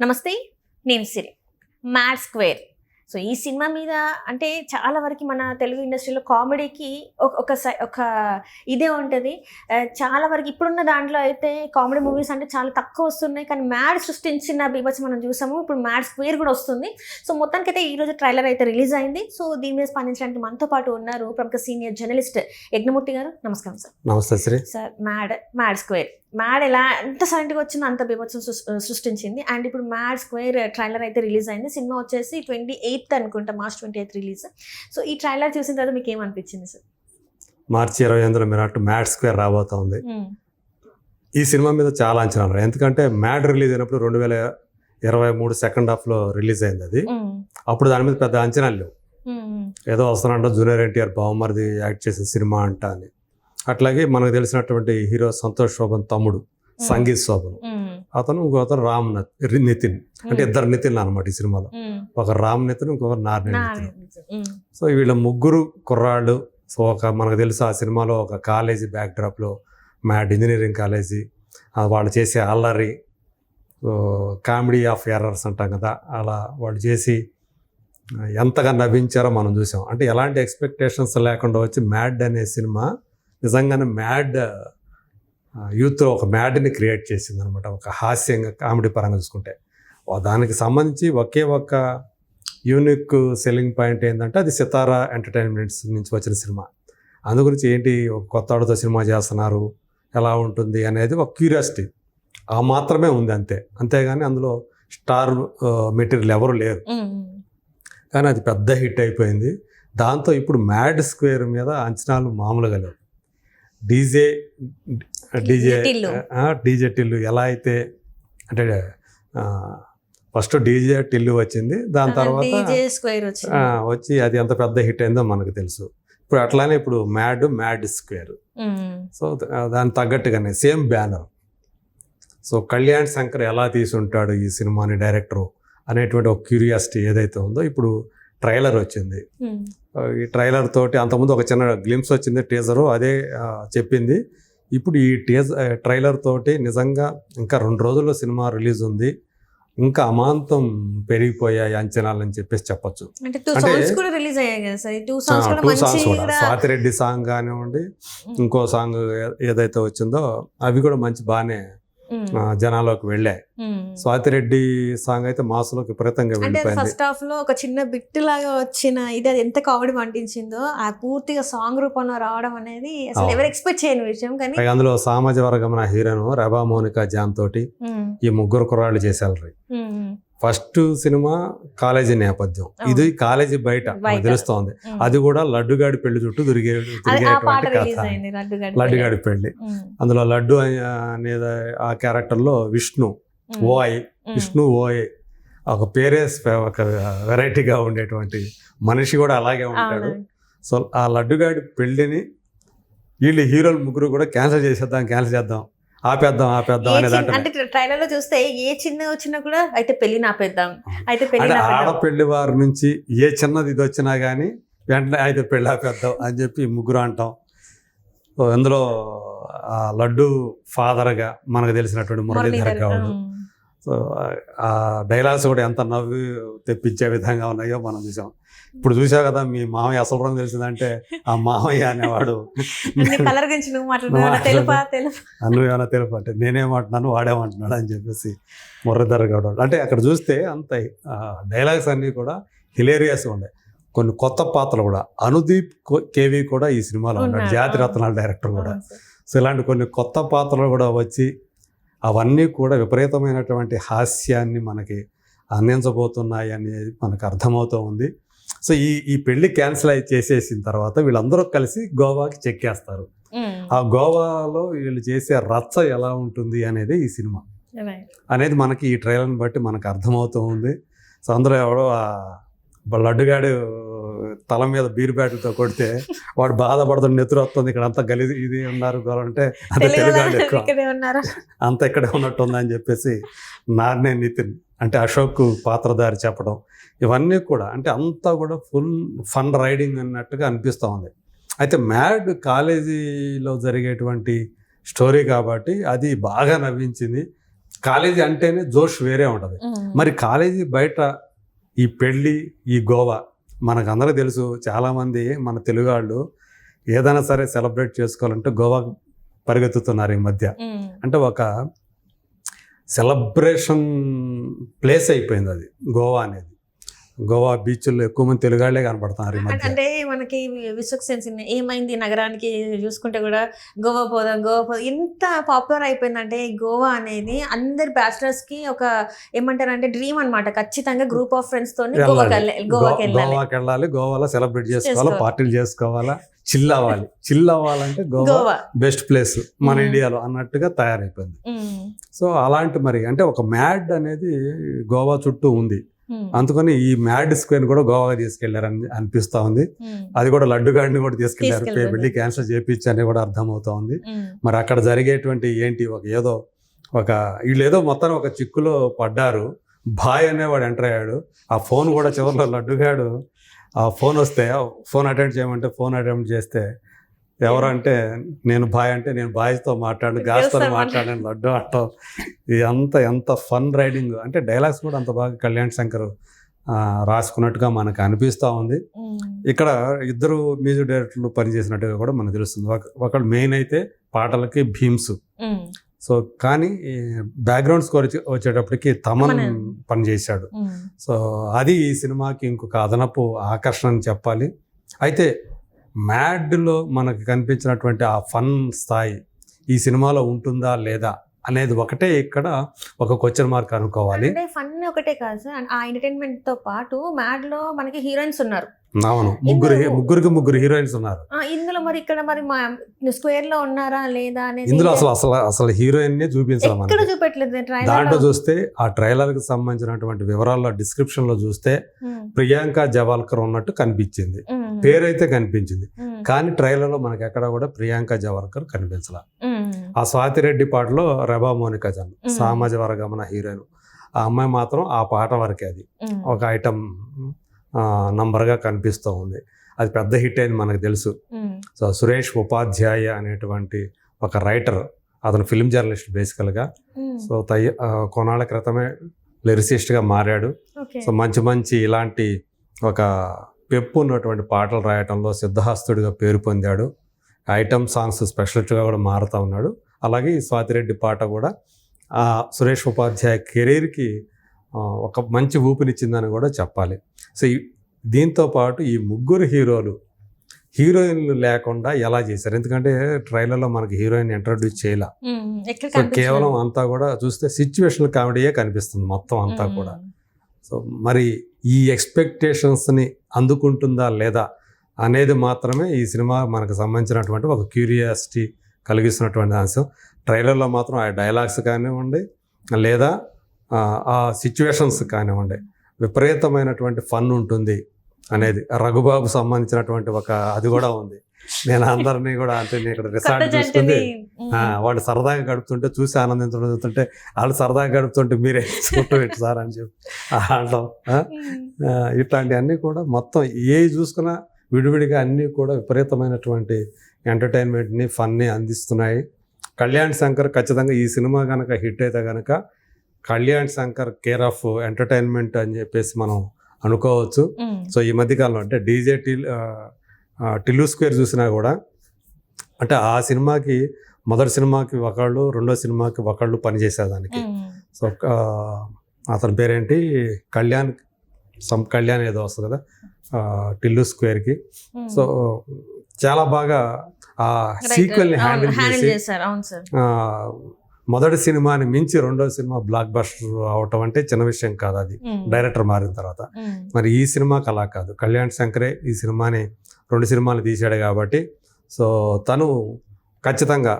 నమస్తే, నేను Siri. 'Mad Square'. So, ఈ సినిమా మీద అంటే చాలా వరకి మన తెలుగు ఇండస్ట్రీలో కామెడీకి ఒక ఇదే ఉంటది. చాలా వరకు ఇప్పుడున్న దాంట్లో అయితే కామెడీ మూవీస్ అంటే చాలా తక్కువ వస్తున్నాయి. కానీ 'మ్యాడ్' సృష్టించిన బీభత్సం మనం చూసాము. ఇప్పుడు 'మ్యాడ్ స్క్వేర్' కూడా వస్తుంది. సో, మొత్తానికైతే ఈరోజు ట్రైలర్ అయితే రిలీజ్ అయింది. సో, దీని మీద స్పందించడానికి మనతో పాటు ఉన్నారు ప్రముఖ సీనియర్ జర్నలిస్ట్ యజ్ఞమూర్తి గారు. నమస్కారం సార్. నమస్తే శ్రీ. సార్, 'మ్యాడ్ స్క్వేర్' ఎంత సైలెంట్గా వచ్చిందో అంత బీభత్సం సృష్టించింది. అండ్ ఇప్పుడు 'మ్యాడ్ స్క్వేర్' ట్రైలర్ అయితే రిలీజ్ అయింది. సినిమా వచ్చేసి 28th అనుకుంటా, March 28th రిలీజ్. సో, ఈ ట్రైలర్ చూసిన తర్వాత మీకు ఏమనిపించింది సార్? మార్చి 28న మీరు అటు 'మ్యాడ్ స్క్వేర్' రాబోతా ఉంది. ఈ సినిమా మీద చాలా అంచనాలు, ఎందుకంటే 'మ్యాడ్' రిలీజ్ అయినప్పుడు 2023 సెకండ్ హాఫ్లో రిలీజ్ అయింది. అది అప్పుడు దాని మీద పెద్ద అంచనాలు లేవు. ఏదో వస్తానంట జూనియర్ ఎన్టీఆర్ బావమరిది యాక్ట్ చేసిన సినిమా అంట అని. అట్లాగే మనకు తెలిసినటువంటి హీరో సంతోష్ శోభన్ తమ్ముడు సంగీత్ శోభన్, ఇంకో అతను రామ్ నితిన్, అంటే ఇద్దరు నితిన్ అనమాట ఈ సినిమాలో. ఒక రామ్ నితిన్, ఇంకొక నారాయణ నితిన్. సో వీళ్ళ ముగ్గురు కుర్రాళ్ళు. సో మనకు తెలుసు ఆ సినిమాలో ఒక కాలేజీ బ్యాక్డ్రాప్లో, మ్యాడ్ ఇంజనీరింగ్ కాలేజీ, వాళ్ళు చేసే అల్లరి, కామెడీ ఆఫ్ ఎర్రర్స్ అంటాం కదా, అలా వాళ్ళు చేసి ఎంతగా నవ్వించారో మనం చూసాం. అంటే ఎలాంటి ఎక్స్పెక్టేషన్స్ లేకుండా వచ్చి 'మ్యాడ్' అనే సినిమా నిజంగానే మ్యాడ్ యూత్లో ఒక మ్యాడ్ని క్రియేట్ చేసింది అనమాట. ఒక హాస్యంగా కామెడీ పరంగా చూసుకుంటే దానికి సంబంధించి ఒకే ఒక యూనిక్ సెల్లింగ్ పాయింట్ ఏంటంటే అది సితారా ఎంటర్టైన్మెంట్స్ నుంచి వచ్చిన సినిమా. అందు గురించి ఏంటి ఒక కొత్త ఆడుతో సినిమా చేస్తున్నారు, ఎలా ఉంటుంది అనేది ఒక క్యూరియాసిటీ ఆ మాత్రమే ఉంది, అంతేగాని అందులో స్టార్ మెటీరియల్ ఎవరు లేరు. కానీ అది పెద్ద హిట్ అయిపోయింది. దాంతో ఇప్పుడు 'మ్యాడ్ స్క్వేర్' మీద అంచనాలు మామూలుగా లేవు. డీజే టిల్లు ఎలా అయితే, అంటే ఫస్ట్ డీజే టిల్లు వచ్చింది, దాని తర్వాత వచ్చి అది ఎంత పెద్ద హిట్ అయిందో మనకు తెలుసు. ఇప్పుడు అట్లానే ఇప్పుడు 'మ్యాడ్ స్క్వేర్'. సో దానికి తగ్గట్టుగానే same banner. So Kalyan Shankar ఎలా తీసుంటాడు ఈ సినిమాని డైరెక్టరు అనేటువంటి ఒక క్యూరియాసిటీ ఏదైతే ఉందో ఇప్పుడు ట్రైలర్ వచ్చింది. ఈ ట్రైలర్ తోటి అంతకుముందు ఒక చిన్న గ్లింప్స్ వచ్చింది, టీజరు, అదే చెప్పింది. ఇప్పుడు ఈ ట్రైలర్ తోటి నిజంగా ఇంకా 2 రోజుల్లో సినిమా రిలీజ్ ఉంది, ఇంకా అమాంతం పెరిగిపోయాయి అంచనాలు అని చెప్పొచ్చు. అంటే 2 సాంగ్స్ కూడా, స్వాతిరెడ్డి సాంగ్ కానివ్వండి, ఇంకో సాంగ్ ఏదైతే వచ్చిందో అవి కూడా బాగానే జనాల్లోకి వెళ్ళాయి. స్వాతిరెడ్డి సాంగ్ అయితే మాసులోకి విపరీతంగా వెళ్ళిపోయింది. ఫస్ట్ హాఫ్ లో ఒక చిన్న బిట్ లాగా వచ్చిన ఇది అది ఎంత కామెడీ పండించిందో, ఆ పూర్తిగా సాంగ్ రూపంలో రావడం అనేది అసలు ఎవరు ఎక్స్పెక్ట్ చేయని విషయం. కానీ అందులో సామాజిక వర్గం హీరోను రెబా మోనికా జాన్ తోటి ఈ ముగ్గురు కుర్రాళ్ళు చేశారు. ఫస్ట్ సినిమా కాలేజీ నేపథ్యం, ఇది కాలేజీ బయట తెలుస్తోంది. అది కూడా లడ్డుగాడి పెళ్లి చుట్టూ తిరిగేటువంటి కథ, లడ్డుగాడి పెళ్లి. అందులో లడ్డు అనేది ఆ క్యారెక్టర్లో విష్ణు ఓయ్ ఒక పేరే ఒక వెరైటీగా ఉండేటువంటి మనిషి కూడా అలాగే ఉంటాడు. సో ఆ లడ్డుగాడి పెళ్లిని వీళ్ళు హీరోలు ముగ్గురు కూడా క్యాన్సిల్ చేద్దాం ఆపేద్దాం అనే అంటే ట్రైలర్ లో చూస్తే ఏ చిన్న వచ్చినా కూడా అయితే పెళ్లి ఆపేద్దాం, ఆడపెళ్లి వారి నుంచి ఏ చిన్నది ఇది వచ్చినా కానీ వెంటనే అయితే పెళ్లి ఆపేద్దాం అని చెప్పి ముగ్గురు అంటాం. అందులో ఆ లడ్డు ఫాదర్గా మనకు తెలిసినటువంటి మురళీధర్ గౌడ్. సో ఆ డైలాగ్స్ కూడా ఎంత నవ్వు తెప్పించే విధంగా ఉన్నాయో మనం చూసాం. ఇప్పుడు చూసావు కదా, మీ మామయ్య అసలు రంగు తెలిసిందంటే ఆ మామయ్య అనేవాడు ఏమైనా తెలుపు అంటే నేనేమంటున్నాను వాడేమంటున్నాడు అని చెప్పేసి మురళీధర్ గౌడ్. అంటే అక్కడ చూస్తే అంత డైలాగ్స్ అన్నీ కూడా హిలేరియస్గా ఉన్నాయి. కొన్ని కొత్త పాత్రలు కూడా, అనుదీప్ కేవీ కూడా ఈ సినిమాలో ఉన్నాడు, జాతి రత్నాల డైరెక్టర్ కూడా. సో ఇలాంటి కొన్ని కొత్త పాత్రలు కూడా వచ్చి అవన్నీ కూడా విపరీతమైనటువంటి హాస్యాన్ని మనకి అందించబోతున్నాయి అనేది మనకు అర్థమవుతూ ఉంది. సో ఈ పెళ్లి క్యాన్సిల్ చేసేసిన తర్వాత వీళ్ళందరూ కలిసి గోవాకి చెక్కేస్తారు. ఆ గోవాలో వీళ్ళు చేసే రచ్చ ఎలా ఉంటుంది అనేది ఈ సినిమా అనేది మనకి ఈ ట్రైలర్ని బట్టి మనకు అర్థమవుతూ ఉంది. సో అందులో ఎవడో లడ్డుగాడు తల మీద బీర్ బ్యాటిల్తో కొడితే వాడు బాధపడుతుంది, నెత్తురు వస్తుంది, ఇక్కడ అంతా గలీజ్ ఇది ఉన్నారు అంటే అంటే తెలుగాడు ఎక్కువ అంత ఇక్కడే ఉన్నట్టుంది అని చెప్పేసి నారాయణ నితిన్ అంటే అశోక్ పాత్రధారి చెప్పడం, ఇవన్నీ కూడా అంటే అంతా కూడా ఫుల్ ఫన్ రైడింగ్ అన్నట్టుగా అనిపిస్తూ ఉంది. అయితే 'మ్యాడ్' కాలేజీలో జరిగేటువంటి స్టోరీ కాబట్టి అది బాగా నవ్వించింది. కాలేజీ అంటేనే జోష్ వేరే ఉంటుంది. మరి కాలేజీ బయట ఈ పెళ్ళి, ఈ గోవా మనకు అందరికీ తెలుసు. చాలామంది మన తెలుగు వాళ్ళు ఏదైనా సరే సెలబ్రేట్ చేసుకోవాలంటే గోవా పరిగెత్తుతున్నారు ఈ మధ్య. అంటే ఒక సెలబ్రేషన్ ప్లేస్ అయిపోయింది అది గోవా అనేది. గోవా బీచ్ల్లో ఎక్కువ మంది తెలుగు వాళ్ళే కనపడుతున్నారు ఈ మధ్య. అంటే మనకి విసుగు సెన్స్ ఏమైంది నగరానికి చూసుకుంటే కూడా గోవా పోదాం ఎంత పాపులర్ అయిపోయిందంటే గోవా అనేది అందరి బ్యాచిలర్స్ కి ఒక ఏమంటారంటే డ్రీమ్ అన్నమాట. ఖచ్చితంగా గ్రూప్ ఆఫ్ ఫ్రెండ్స్ తోని గోవాకి వెళ్ళాలి, గోవాలో సెలబ్రేట్ చేసుకోవాలి, పార్టీలు చేసుకోవాలా, చిల్ అవ్వాలంటే గోవా బెస్ట్ ప్లేస్ మన ఇండియాలో అన్నట్టుగా తయారైపోయింది. సో అలాంటి మరి అంటే ఒక మ్యాడ్ అనేది గోవా చుట్టూ ఉంది. అందుకని ఈ మ్యాడ్ స్క్వేర్ కూడా గోవాగా తీసుకెళ్లారని అనిపిస్తా ఉంది. అది కూడా లడ్డు గాడిని కూడా తీసుకెళ్లారు, పెళ్లి క్యాన్సర్ చేపించి అని కూడా అర్థమవుతా ఉంది. మరి అక్కడ జరిగేటువంటి ఏంటి వీళ్ళు ఏదో మొత్తం ఒక చిక్కులో పడ్డారు. బాయ్ అనేవాడు ఎంటర్ అయ్యాడు. ఆ ఫోన్ కూడా చివరిలో లడ్డుగాడు ఆ ఫోన్ వస్తే ఫోన్ అటెండ్ చేయమంటే ఫోన్ అటెండ్ చేస్తే ఎవరంటే నేను బాయ్ అంటే నేను బాయ్తో మాట్లాడాను, గాస్తో మాట్లాడాను, లడ్డు ఆటో. ఇది ఎంత ఫన్ రైడింగ్ అంటే డైలాగ్స్ కూడా అంత బాగా కళ్యాణ్ శంకర్ రాసుకున్నట్టుగా మనకు అనిపిస్తూ ఉంది. ఇక్కడ ఇద్దరు మ్యూజిక్ డైరెక్టర్లు పనిచేసినట్టుగా కూడా మనకు తెలుస్తుంది. ఒకళ్ళు మెయిన్ అయితే పాటలకి భీమ్స్. సో కానీ బ్యాక్గ్రౌండ్ స్కోర్ వచ్చేటప్పటికి తమన్ పనిచేశాడు. సో అది ఈ సినిమాకి ఇంకొక అదనపు ఆకర్షణ అని చెప్పాలి. అయితే మ్యాడ్లో మనకు కనిపించినటువంటి ఆ ఫన్ స్థాయి ఈ సినిమాలో ఉంటుందా లేదా అనేది ఒకటే ఇక్కడ ఒక క్వశ్చన్ మార్క్ అనుకోవాలి. అంటే ఫన్ ఒకటే కాదు సార్, ఆ ఎంటర్టైన్మెంట్ తో పాటు మ్యాడ్ లో మనకి హీరోయిన్స్ ఉన్నారు. అవును, ముగ్గురు హీరోయిన్స్ ఉన్నారు ఇందులో. మరి ఇక్కడ మరి స్క్వేర్ లో ఉన్నారా లేదా అనేది ఇందులో అసలు హీరోయిన్ నే చూపించలేదు. దాంట్లో చూస్తే ఆ ట్రైలర్ కి సంబంధించినటువంటి వివరాల్లో డిస్క్రిప్షన్ లో చూస్తే ప్రియాంక జవాల్కర్ ఉన్నట్టు కనిపించింది, పేరైతే కనిపించింది. కానీ ట్రైలర్ లో మనకి ఎక్కడ కూడా ప్రియాంక జవాల్కర్ కనిపించలా. ఆ స్వాతిరెడ్డి పాటలో రెబా మోనికా జన్ సామాజ వర్గమన హీరోయిన్, ఆ అమ్మాయి మాత్రం ఆ పాట వరకే అది ఒక ఐటమ్ నంబర్గా కనిపిస్తూ ఉంది. అది పెద్ద హిట్ అయింది మనకు తెలుసు. సో సురేష్ ఉపాధ్యాయ అనేటువంటి ఒక రైటర్, అతను ఫిల్మ్ జర్నలిస్ట్ బేసికల్గా. సో కొన్నాళ్ళ క్రితమే లిరిసిస్ట్గా మారాడు. సో మంచి ఇలాంటి ఒక పెప్పు ఉన్నటువంటి పాటలు రాయటంలో సిద్ధహస్తుడిగా పేరు పొందాడు. ఐటమ్ సాంగ్స్ స్పెషలిస్ట్గా కూడా మారుతూ ఉన్నాడు. అలాగే ఈ స్వాతిరెడ్డి పాట కూడా సురేష్ ఉపాధ్యాయ కెరీర్కి ఒక మంచి ఊపినిచ్చిందని కూడా చెప్పాలి. సో దీంతో పాటు ఈ ముగ్గురు హీరోయిన్లు లేకుండా ఎలా చేశారు? ఎందుకంటే ట్రైలర్లో మనకి హీరోయిన్ ఇంట్రడ్యూస్ చేయలే. సో కేవలం అంతా కూడా చూస్తే సిచ్యువేషనల్ కామెడీయే కనిపిస్తుంది మొత్తం అంతా కూడా. సో మరి ఈ ఎక్స్పెక్టేషన్స్ని అందుకుంటుందా లేదా అనేది మాత్రమే ఈ సినిమా మనకు సంబంధించినటువంటి ఒక క్యూరియాసిటీ కలిగిస్తున్నటువంటి అంశం. ట్రైలర్లో మాత్రం ఆ డైలాగ్స్ కానివ్వండి లేదా ఆ సిచ్యువేషన్స్ కానివ్వండి విపరీతమైనటువంటి ఫన్ ఉంటుంది అనేది. రఘుబాబు సంబంధించినటువంటి అది కూడా ఉంది. నేను అందరినీ కూడా అంటే ఇక్కడ రిసార్ట్ చూస్తుంది, వాళ్ళు సరదాగా గడుపుతుంటే చూసి ఆనందించుతుంటే వాళ్ళు సరదాగా గడుపుతుంటే మీరే చూడటం సార్ అని చెప్పి అనడం. ఇట్లాంటివన్నీ కూడా మొత్తం ఏ చూసుకున్నా విడివిడిగా అన్నీ కూడా విపరీతమైనటువంటి ఎంటర్టైన్మెంట్ని ఫన్ని అందిస్తున్నాయి. కళ్యాణ్ శంకర్ ఖచ్చితంగా ఈ సినిమా కనుక హిట్ అయితే కనుక Kalyan Shankar care of entertainment అని చెప్పేసి మనం అనుకోవచ్చు. సో ఈ మధ్యకాలంలో అంటే డీజే టిల్లు స్క్వేర్ చూసినా కూడా అంటే ఆ సినిమాకి మొదటి సినిమాకి ఒకళ్ళు, రెండో సినిమాకి ఒకళ్ళు పనిచేసేదానికి. సో అతని పేరేంటి కళ్యాణ్ ఏదో వస్తుంది కదా టిల్లు స్క్వేర్కి. సో చాలా బాగా ఆ సీక్వెల్ని హ్యాండిల్ చేశారు. మొదటి సినిమాని మించి రెండో సినిమా బ్లాక్ బస్టర్ అవటం అంటే చిన్న విషయం కాదు. అది డైరెక్టర్ మారిన తర్వాత. మరి ఈ సినిమాకి అలా కాదు. కళ్యాణ్ శంకరే ఈ సినిమాని 2 సినిమాలు తీశాడు కాబట్టి సో తను ఖచ్చితంగా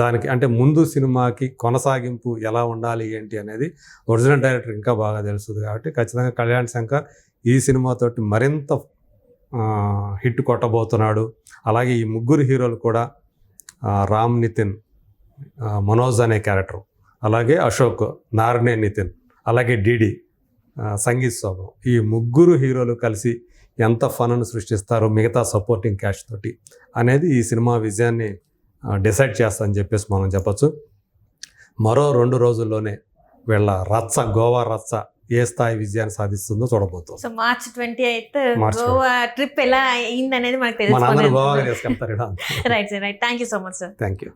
దానికి అంటే ముందు సినిమాకి కొనసాగింపు ఎలా ఉండాలి ఏంటి అనేది ఒరిజినల్ డైరెక్టర్ ఇంకా బాగా తెలుస్తుంది. కాబట్టి ఖచ్చితంగా కళ్యాణ్ శంకర్ ఈ సినిమాతోటి మరింత హిట్ కొట్టబోతున్నాడు. అలాగే ఈ ముగ్గురు హీరోలు కూడా రామ్ నితిన్, మనోజ్ అనే క్యారెక్టర్, అలాగే అశోక్, నారనే నితిన్, అలాగే డిడి, సంగీత్ శోభం, ఈ ముగ్గురు హీరోలు కలిసి ఎంత ఫన్ను సృష్టిస్తారో మిగతా సపోర్టింగ్ క్యాస్ట్ తోటి అనేది ఈ సినిమా విజయాన్ని డిసైడ్ చేస్తా అని చెప్పేసి మనం చెప్పచ్చు. మరో 2 రోజుల్లోనే వీళ్ళ రచ్చ, గోవా రచ్చ ఏ స్థాయి విజయాన్ని సాధిస్తుందో చూడబోతుంది. So March 28 March Goa trip ఎలా అయింది అనేది మనకు మన అందరూ తెలుసుకోవాలి. గోవాగా తీసుకెళ్తారు. Right sir, right. Thank you so much sir. Thank you.